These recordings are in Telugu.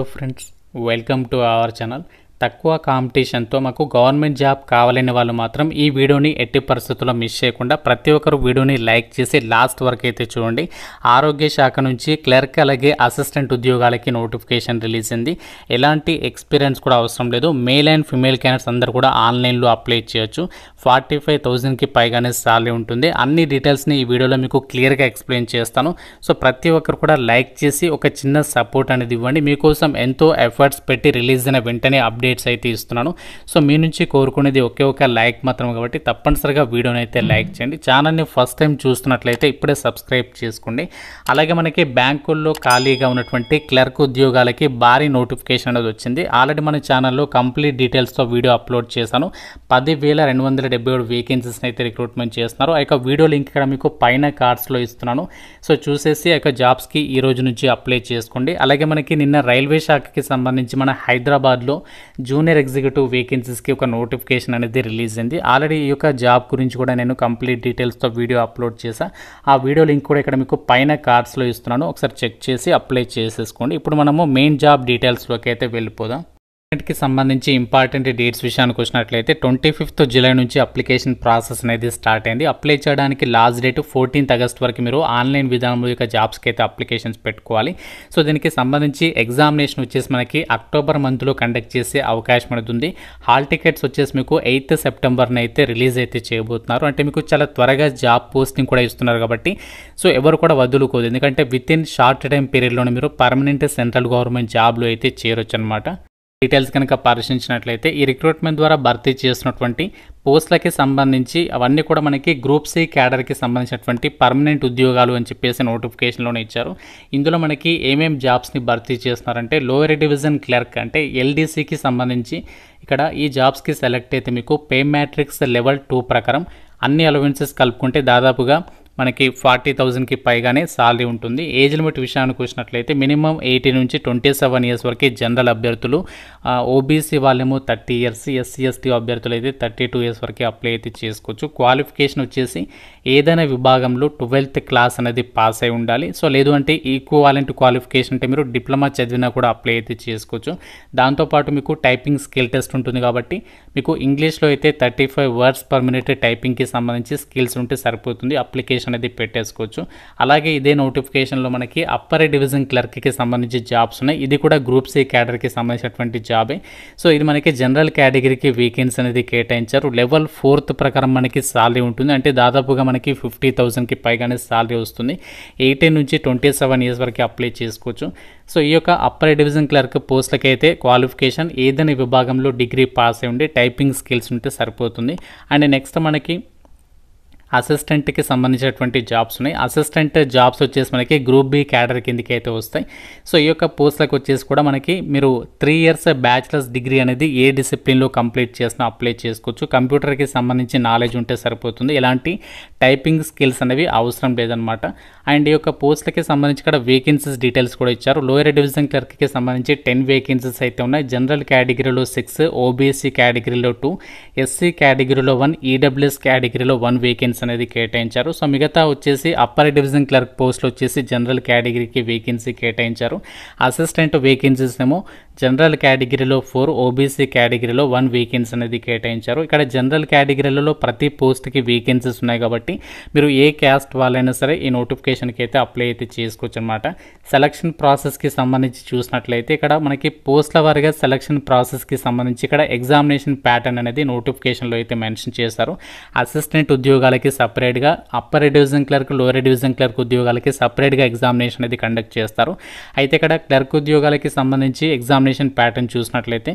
Hello friends, welcome to our channel. తక్కువ కాంపిటీషన్తో మాకు గవర్నమెంట్ జాబ్ కావాలని వాళ్ళు మాత్రం ఈ వీడియోని ఎట్టి పరిస్థితుల్లో మిస్ చేయకుండా ప్రతి ఒక్కరు వీడియోని లైక్ చేసి లాస్ట్ వరకు అయితే చూడండి. ఆరోగ్య శాఖ నుంచి క్లర్క్ అలాగే అసిస్టెంట్ ఉద్యోగాలకి నోటిఫికేషన్ రిలీజ్ అయింది. ఎలాంటి ఎక్స్పీరియన్స్ కూడా అవసరం లేదు. మేల్ అండ్ ఫిమేల్ క్యాండిడేట్స్ అందరూ కూడా ఆన్లైన్లో అప్లై చేయొచ్చు. 45,000కి పైగానే సాలరీ ఉంటుంది. అన్ని డీటెయిల్స్ని ఈ వీడియోలో మీకు క్లియర్గా ఎక్స్ప్లెయిన్ చేస్తాను. సో ప్రతి ఒక్కరు కూడా లైక్ చేసి ఒక చిన్న సపోర్ట్ అనేది ఇవ్వండి. మీకోసం ఎంతో ఎఫర్ట్స్ పెట్టి రిలీజ్ అయిన వెంటనే అప్డేట్స్ అయితే ఇస్తున్నాను. సో మీ నుంచి కోరుకునేది ఒకే ఒక లైక్ మాత్రం, కాబట్టి తప్పనిసరిగా వీడియోని అయితే లైక్ చేయండి. ఛానల్ని ఫస్ట్ టైం చూస్తున్నట్లయితే ఇప్పుడే సబ్స్క్రైబ్ చేసుకోండి. అలాగే మనకి బ్యాంకుల్లో ఖాళీగా ఉన్నటువంటి క్లర్క్ ఉద్యోగాలకి భారీ నోటిఫికేషన్ అనేది వచ్చింది. ఆల్రెడీ మన ఛానల్లో కంప్లీట్ డీటెయిల్స్తో వీడియో అప్లోడ్ చేశాను. 10,277 వేకెన్సీస్ని అయితే రిక్రూట్మెంట్ చేస్తున్నారు. ఆ యొక్క వీడియో లింక్ ఇక్కడ మీకు పైన కార్డ్స్లో ఇస్తున్నాను. సో చూసేసి ఆ యొక్క జాబ్స్కి ఈ రోజు నుంచి అప్లై చేసుకోండి. అలాగే మనకి నిన్న రైల్వే శాఖకి సంబంధించి మన హైదరాబాద్లో జూనియర్ ఎగ్జిక్యూటివ్ వేకెన్సీస్కి ఒక నోటిఫికేషన్ అనేది రిలీజ్ అయింది. ఆల్రెడీ ఈ యొక్క జాబ్ గురించి కూడా నేను కంప్లీట్ డీటెయిల్స్తో వీడియో అప్లోడ్ చేశాను. ఆ వీడియో లింక్ కూడా ఇక్కడ మీకు పైన కార్డ్స్లో ఇస్తున్నాను. ఒకసారి చెక్ చేసి అప్లై చేసేసుకోండి. ఇప్పుడు మనము మెయిన్ జాబ్ డీటెయిల్స్లోకి అయితే వెళ్ళిపోదాం. కి సంబంధించి ఇంపార్టెంట్ డేట్స్ విషయానికి వచ్చినట్లయితే 25th జూలై నుంచి అప్లికేషన్ ప్రాసెస్ అనేది స్టార్ట్ అయింది. అప్లై చేయడానికి లాస్ట్ డేట్ 14th ఆగస్ట్ వరకు మీరు ఆన్లైన్ విధానంలో యొక్క జాబ్స్కి అయితే అప్లికేషన్స్ పెట్టుకోవాలి. సో దీనికి సంబంధించి ఎగ్జామినేషన్ వచ్చేసి మనకి అక్టోబర్ మంత్లో కండక్ట్ చేసే అవకాశం అనేది ఉంది. హాల్ టికెట్స్ వచ్చేసి మీకు 8th సెప్టెంబర్ని అయితే రిలీజ్ అయితే చేయబోతున్నారు. అంటే మీకు చాలా త్వరగా జాబ్ పోస్టింగ్ కూడా ఇస్తున్నారు కాబట్టి సో ఎవరు కూడా వదులుకోదు. ఎందుకంటే విత్ ఇన్ షార్ట్ టైం పీరియడ్లోనే మీరు పర్మనెంట్ సెంట్రల్ గవర్నమెంట్ జాబ్లో అయితే చేరొచ్చు అనమాట. డీటెయిల్స్ కనుక పరిశీలించినట్లయితే ఈ రిక్రూట్మెంట్ ద్వారా భర్తీ చేసినటువంటి పోస్టులకి సంబంధించి అవన్నీ కూడా మనకి గ్రూప్ సి క్యాడర్కి సంబంధించినటువంటి పర్మనెంట్ ఉద్యోగాలు అని చెప్పేసి నోటిఫికేషన్లోనే ఇచ్చారు. ఇందులో మనకి ఏమేమి జాబ్స్ని భర్తీ చేస్తున్నారంటే లోయర్ డివిజన్ క్లర్క్ అంటే ఎల్డీసీకి సంబంధించి ఇక్కడ ఈ జాబ్స్కి సెలెక్ట్ అయితే మీకు పే మ్యాట్రిక్స్ లెవెల్ 2 ప్రకారం అన్ని అలవెన్సెస్ కలుపుకుంటే దాదాపుగా మనకి 40,000కి పైగానే సాలరీ ఉంటుంది. ఏజ్ లిమిట్ విషయానికి వచ్చినట్లయితే మినిమం 18 నుంచి 27 ఇయర్స్ వరకు జనరల్ అభ్యర్థులు, ఓబీసీ వాళ్ళేమో 30 ఇయర్స్, ఎస్సీ ఎస్టీ అభ్యర్థులు అయితే 32 ఇయర్స్ వరకు అప్లై అయితే చేసుకోవచ్చు. క్వాలిఫికేషన్ వచ్చేసి ఏదైనా విభాగంలో 12th క్లాస్ అనేది పాస్ అయి ఉండాలి. సో లేదు అంటే ఈక్వాలెంట్ క్వాలిఫికేషన్ అంటే మీరు డిప్లొమా చదివినా కూడా అప్లై అయితే చేసుకోవచ్చు. దాంతోపాటు మీకు టైపింగ్ స్కిల్ టెస్ట్ ఉంటుంది కాబట్టి మీకు ఇంగ్లీష్లో అయితే 35 వర్డ్స్ పర్ మినిట్ టైపింగ్కి సంబంధించి స్కిల్స్ ఉంటే సరిపోతుంది. అప్లికేషన్ అనేది పెట్టేసుకోవచ్చు. అలాగే ఇదే నోటిఫికేషన్లో మనకి అప్పర్ డివిజన్ క్లర్క్కి సంబంధించి జాబ్స్ ఉన్నాయి. ఇది కూడా గ్రూప్ సి క్యాడర్కి సంబంధించినటువంటి జాబే. సో ఇది మనకి జనరల్ కేటగిరీకి వేకెన్సీ అనేది కేటాయించారు. లెవెల్ 4th ప్రకారం మనకి సాలరీ ఉంటుంది. అంటే దాదాపుగా మనకి 50,000కి పైగానే సాలరీ వస్తుంది. 18 నుంచి 27 ఇయర్స్ వరకు అప్లై చేసుకోవచ్చు. సో ఈ యొక్క అప్పర్ డివిజన్ క్లర్క్ పోస్టులకి అయితే క్వాలిఫికేషన్ ఏదైనా విభాగంలో డిగ్రీ పాస్ అయి ఉండి టైపింగ్ స్కిల్స్ ఉంటే సరిపోతుంది. అండ్ నెక్స్ట్ మనకి అసిస్టెంట్కి సంబంధించినటువంటి జాబ్స్ ఉన్నాయి. అసిస్టెంట్ జాబ్స్ వచ్చేసి మనకి గ్రూప్ బి క్యాడర్ కిందకి అయితే వస్తాయి. సో ఈ యొక్క పోస్టులకు వచ్చేసి కూడా మనకి మీరు 3 ఇయర్స్ బ్యాచిలర్స్ డిగ్రీ అనేది ఏ డిసిప్లిన్లో కంప్లీట్ చేసినా అప్లై చేసుకోవచ్చు. కంప్యూటర్కి సంబంధించి నాలెడ్జ్ ఉంటే సరిపోతుంది. ఎలాంటి టైపింగ్ స్కిల్స్ అనేవి అవసరం లేదనమాట. అండ్ ఈ యొక్క పోస్టులకి సంబంధించి ఇక్కడ వేకెన్సీస్ డీటెయిల్స్ కూడా ఇచ్చారు. లోయర్ డివిజన్ క్లర్క్కి సంబంధించి 10 వేకెన్సీస్ అయితే ఉన్నాయి. జనరల్ కేటగిరీలో 6, ఓబీసీ కేటగిరీలో 2, ఎస్సీ కేటగిరీలో 1, ఈడబ్ల్యూఎస్ కేటగిరీలో 1 వేకెన్సీ అనేది కేటాయించారు. సో మిగతా వచ్చేసి అప్పర్ డివిజన్ క్లర్క్ పోస్టులు వచ్చేసి జనరల్ కేటగిరీకి వేకెన్సీ కేటాయించారు. అసిస్టెంట్ వేకెన్సీస్ ఏమో జనరల్ కేటగిరీలో 4, ఓబీసీ కేటగిరీలో 1 వేకెన్సీ అనేది కేటాయించారు. ఇక్కడ జనరల్ కేటగిరీలలో ప్రతి పోస్ట్కి వేకెన్సీస్ ఉన్నాయి కాబట్టి మీరు ఏ క్యాస్ట్ వాళ్ళైనా సరే ఈ నోటిఫికేషన్కి అయితే అప్లై అయితే చేసుకోవచ్చు అనమాట. సెలక్షన్ ప్రాసెస్కి సంబంధించి చూసినట్లయితే ఇక్కడ మనకి పోస్టుల వారిగా సెలక్షన్ ప్రాసెస్కి సంబంధించి ఇక్కడ ఎగ్జామినేషన్ ప్యాటర్న్ అనేది నోటిఫికేషన్లో అయితే మెన్షన్ చేశారు. అసిస్టెంట్ ఉద్యోగాలకి సపరేట్గా, upper division clerk, lower division clerk ఉద్యోగాలకి సపరేట్గా ఎగ్జామినేషన్ అనేది కండక్ట్ చేస్తారు. అయితే ఇక్కడ క్లర్క్ ఉద్యోగాలకి సంబంధించి ఎగ్జామినేషన్ ప్యాటర్న్ చూసినట్లయితే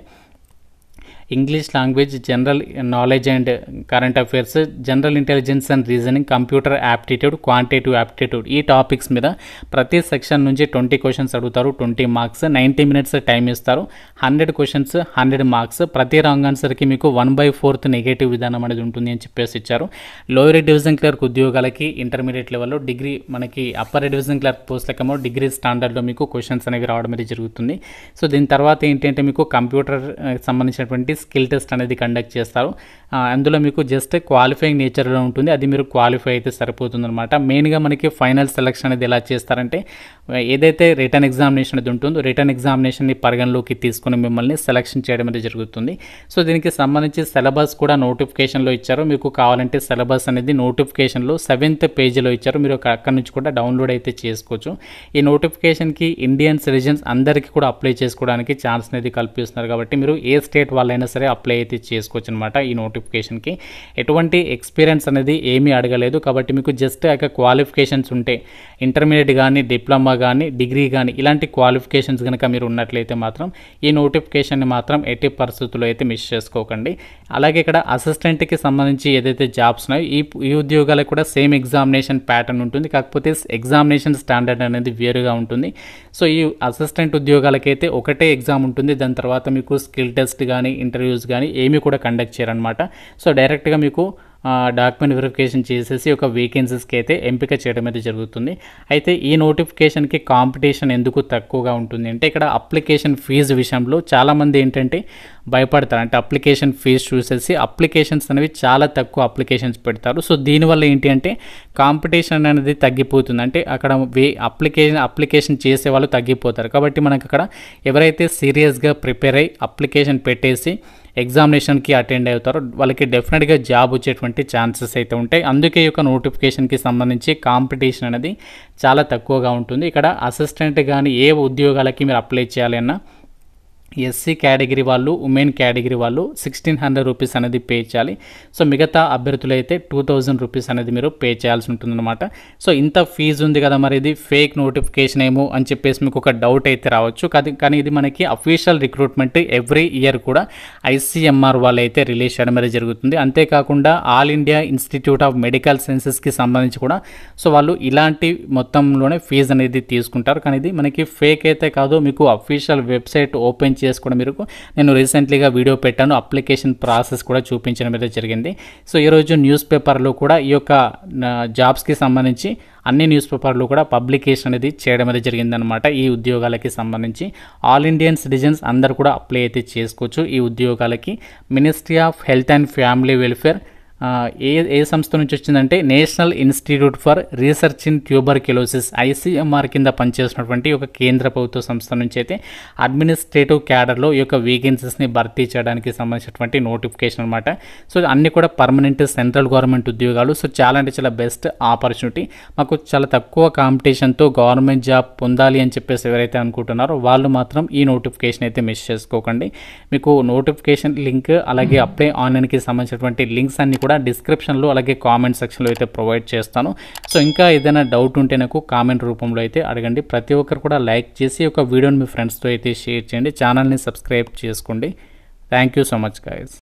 English language, general knowledge and current affairs, general intelligence and reasoning, computer aptitude, quantitative aptitude ఈ టాపిక్స్ మీద ప్రతి సెక్షన్ నుంచి 20 క్వశ్చన్స్ అడుగుతారు. 20 మార్క్స్, 90 మినిట్స్ టైం ఇస్తారు. 100 క్వశ్చన్స్, 100 మార్క్స్. ప్రతి రాంగ్ ఆన్సర్కి మీకు 1/4 నెగటివ్ విధానం అనేది ఉంటుంది అని చెప్పేసి ఇచ్చారు. లోయర్ డివిజన్ క్లర్క్ ఉద్యోగాలకి ఇంటర్మీడియట్ లెవెల్లో, డిగ్రీ మనకి అప్పర్ డివిజన్ క్లర్క్ పోస్టులకేమో డిగ్రీ స్టాండర్డ్లో మీకు క్వశ్చన్స్ అనేవి రావడం అనేది జరుగుతుంది. సో దీని తర్వాత ఏంటంటే మీకు కంప్యూటర్ సంబంధించినటువంటి స్కిల్ టెస్ట్ అనేది కండక్ట్ చేస్తారు. అందులో మీకు జస్ట్ క్వాలిఫైయింగ్ నేచర్లో ఉంటుంది, అది మీరు క్వాలిఫై అయితే సరిపోతుందన్నమాట. మెయిన్గా మనకి ఫైనల్ సెలక్షన్ అనేది ఎలా చేస్తారంటే ఏదైతే రిటర్న్ ఎగ్జామినేషన్ అనేది ఉంటుందో రిటర్న్ ఎగ్జామినేషన్ని పరిగణలోకి తీసుకుని మిమ్మల్ని సెలక్షన్ చేయడం అనేది జరుగుతుంది. సో దీనికి సంబంధించి సిలబస్ కూడా నోటిఫికేషన్లో ఇచ్చారు. మీకు కావాలంటే సిలబస్ అనేది నోటిఫికేషన్లో 7th పేజీలో ఇచ్చారు. మీరు అక్కడ నుంచి కూడా డౌన్లోడ్ అయితే చేసుకోవచ్చు. ఈ నోటిఫికేషన్కి ఇండియన్ సిటిజన్స్ అందరికీ కూడా అప్లై చేసుకోవడానికి ఛాన్స్ అనేది కల్పిస్తున్నారు కాబట్టి మీరు ఏ స్టేట్ వాళ్ళైనా సరే అప్లై అయితే చేసుకోవచ్చు అనమాట. ఈ నోటిఫికేషన్కి ఎటువంటి ఎక్స్పీరియన్స్ అనేది ఏమీ అడగలేదు కాబట్టి మీకు జస్ట్ క్వాలిఫికేషన్స్ ఉంటే ఇంటర్మీడియట్ కానీ డిప్లొమా కానీ డిగ్రీ కానీ ఇలాంటి క్వాలిఫికేషన్స్ కనుక మీరు ఉన్నట్లయితే మాత్రం ఈ నోటిఫికేషన్ని మాత్రం ఎట్టి పరిస్థితుల్లో అయితే మిస్ చేసుకోకండి. అలాగే ఇక్కడ అసిస్టెంట్కి సంబంధించి ఏదైతే జాబ్స్ ఉన్నాయో ఈ ఉద్యోగాలకు కూడా సేమ్ ఎగ్జామినేషన్ ప్యాటర్న్ ఉంటుంది, కాకపోతే ఎగ్జామినేషన్ స్టాండర్డ్ అనేది వేరుగా ఉంటుంది. సో ఈ అసిస్టెంట్ ఉద్యోగాలకైతే ఒకటే ఎగ్జామ్ ఉంటుంది, దాని తర్వాత మీకు స్కిల్ టెస్ట్ కానీ ఇంటర్వ్యూస్ కానీ ఏమీ కూడా కండక్ట్ చేయరనమాట. సో డైరెక్ట్గా మీకు డాక్యుమెంట్ వెరిఫికేషన్ చేసేసి ఒక వేకెన్సీస్కి అయితే ఎంపిక చేయడం అయితే జరుగుతుంది. అయితే ఈ నోటిఫికేషన్కి కాంపిటీషన్ ఎందుకు తక్కువగా ఉంటుంది అంటే ఇక్కడ అప్లికేషన్ ఫీజు విషయంలో చాలామంది ఏంటంటే భయపడతారు. అంటే అప్లికేషన్ ఫీజు చూసేసి అప్లికేషన్స్ అనేవి చాలా తక్కువ అప్లికేషన్స్ పెడతారు. సో దీనివల్ల ఏంటి అంటే కాంపిటీషన్ అనేది తగ్గిపోతుంది. అంటే అక్కడ అప్లికేషన్ చేసే వాళ్ళు తగ్గిపోతారు. కాబట్టి మనకు అక్కడ ఎవరైతే సీరియస్గా ప్రిపేర్ అయ్యి అప్లికేషన్ పెట్టేసి ఎగ్జామినేషన్కి అటెండ్ అవుతారో వాళ్ళకి డెఫినెట్గా జాబ్ వచ్చేటువంటి ఛాన్సెస్ అయితే ఉంటాయి. అందుకే ఈ యొక్క నోటిఫికేషన్కి సంబంధించి కాంపిటీషన్ అనేది చాలా తక్కువగా ఉంటుంది. ఇక్కడ అసిస్టెంట్ కానీ ఏ ఉద్యోగాలకి మీరు అప్లై చేయాలి అన్నా ఎస్సీ కేటగిరీ వాళ్ళు ఉమెన్ కేటగిరీ వాళ్ళు 1600 రూపీస్ అనేది పే చేయాలి. సో మిగతా అభ్యర్థులు అయితే 2000 రూపీస్ అనేది మీరు పే చేయాల్సి ఉంటుందన్నమాట. సో ఇంత ఫీజు ఉంది కదా మరి ఇది ఫేక్ నోటిఫికేషన్ ఏమో అని చెప్పేసి మీకు ఒక డౌట్ అయితే రావచ్చు. కానీ ఇది మనకి అఫీషియల్ రిక్రూట్మెంట్ ఎవ్రీ ఇయర్ కూడా ICMR వాళ్ళు అయితే రిలీజ్ చేయడం అనేది జరుగుతుంది. అంతేకాకుండా All India Institute of Medical సైన్సెస్కి సంబంధించి కూడా సో వాళ్ళు ఇలాంటి మొత్తంలోనే ఫీజు అనేది తీసుకుంటారు. కానీ ఇది మనకి ఫేక్ అయితే కాదు, మీకు అఫీషియల్ వెబ్సైట్ ఓపెన్ చేసుకోవడం మీరు నేను రీసెంట్లీగా వీడియో పెట్టాను, అప్లికేషన్ ప్రాసెస్ కూడా చూపించడం అయితే జరిగింది. సో ఈరోజు న్యూస్ పేపర్లో కూడా ఈ యొక్క జాబ్స్కి సంబంధించి అన్ని న్యూస్ పేపర్లు కూడా పబ్లికేషన్ అనేది చేయడం అనేది జరిగిందనమాట. ఈ ఉద్యోగాలకి సంబంధించి ఆల్ ఇండియన్ సిటిజన్స్ అందరు కూడా అప్లై అయితే చేసుకోవచ్చు ఈ ఉద్యోగాలకి. Ministry of Health and Family Welfare ఏ సంస్థ నుంచి వచ్చిందంటే National Institute for Research in Tuberculosis ICMR కింద పనిచేసినటువంటి ఒక కేంద్ర ప్రభుత్వ సంస్థ నుంచి అయితే అడ్మినిస్ట్రేటివ్ క్యాడర్లో ఈ యొక్క వేకెన్సీస్ని భర్తీ చేయడానికి సంబంధించినటువంటి నోటిఫికేషన్ అనమాట. సో అన్ని కూడా పర్మనెంట్ సెంట్రల్ గవర్నమెంట్ ఉద్యోగాలు. సో చాలా అంటే చాలా బెస్ట్ ఆపర్చునిటీ. మాకు చాలా తక్కువ కాంపిటీషన్తో గవర్నమెంట్ జాబ్ పొందాలి అని చెప్పేసి ఎవరైతే అనుకుంటున్నారో వాళ్ళు మాత్రం ఈ నోటిఫికేషన్ అయితే మిస్ చేసుకోకండి. మీకు నోటిఫికేషన్ లింక్ అలాగే అప్లై ఆన్లైన్కి సంబంధించినటువంటి లింక్స్ అన్ని కూడా డిస్క్రిప్షన్లో అలాగే కామెంట్ సెక్షన్లో అయితే ప్రొవైడ్ చేస్తాను. సో ఇంకా ఏదైనా డౌట్ ఉంటే నాకు కామెంట్ రూపంలో అయితే అడగండి. ప్రతి ఒక్కరు కూడా లైక్ చేసి ఒక వీడియోని మీ ఫ్రెండ్స్తో అయితే షేర్ చేయండి. ఛానల్ని సబ్స్క్రైబ్ చేసుకోండి. Thank you so much guys.